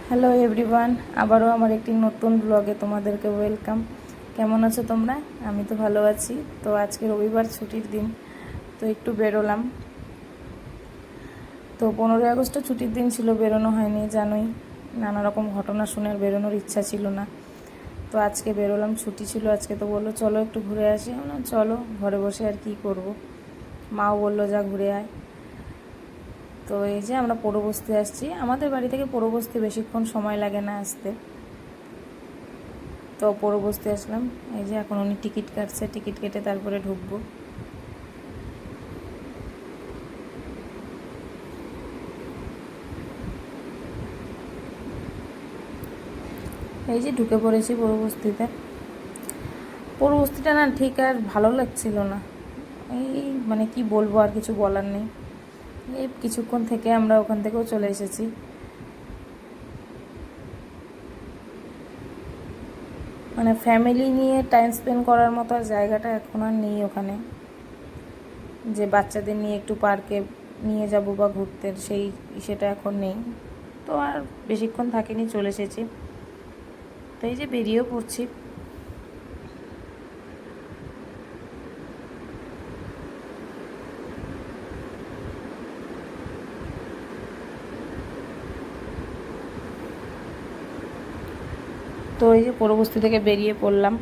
Hello everyone, আবারও আমার একটি নতুন ব্লগে তোমাদেরকে ওয়েলকাম। কেমন আছো তোমরা? আমি তো ভালো আছি। তো আজকে রবিবার, ছুটির দিন, তো একটু বেরোলাম। তো 15ই আগস্টও ছুটির দিন ছিল, বেরোনো হয়নি, জানোই নানা রকম ঘটনা শুনে আর বেরোনোর ইচ্ছা ছিল না। তো আজকে বেরোলাম, ছুটি ছিল আজকে। তো বললো চলো একটু ঘুরে আসি। না চলো, ঘরে বসে আর কি করব। মাও বললো যা ঘুরে আয়। তো এই যে আমরা পৌরবস্তি আসছি। আমাদের বাড়ি থেকে পৌরবস্তি বেশিক্ষণ সময় লাগে না আসতে। তো পৌরবস্তি আসলাম। এই যে এখন উনি টিকিট কাটছে, টিকিট কেটে তারপরে ঢুকবো। এই যে ঢুকে পড়েছি পৌরবস্তিতে। পৌরবস্তিটা না ঠিক আর ভালো লাগছিল না। এই মানে কি বলবো, আর কিছু বলার নেই। এই কিছুক্ষণ থেকে আমরা ওখান থেকেও চলে এসেছি। মানে ফ্যামিলি নিয়ে টাইম স্পেন্ড করার মতো আর জায়গাটা এখন আর নেই ওখানে, যে বাচ্চাদের নিয়ে একটু পার্কে নিয়ে যাব বা ঘুরতে, সেটা এখন নেই। তো আর বেশিক্ষণ থাকিনি, চলে এসেছি। তো এই যে বেরিয়েও পড়ছি। তো এই যে পৌরবস্তি থেকে বেরিয়ে পড়লাম।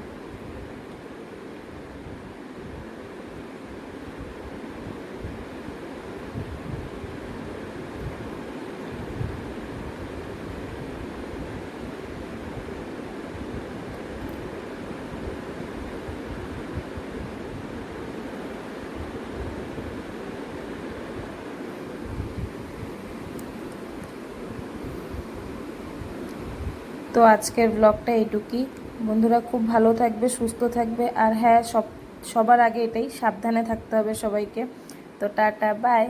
তো আজকের ব্লগটা এইটুকুই। বন্ধুরা খুব ভালো থাকবে, সুস্থ থাকবে, আর হ্যাঁ, সবার আগে এটাই, সাবধানে থাকতে হবে সবাইকে। তো টাটা, বাই।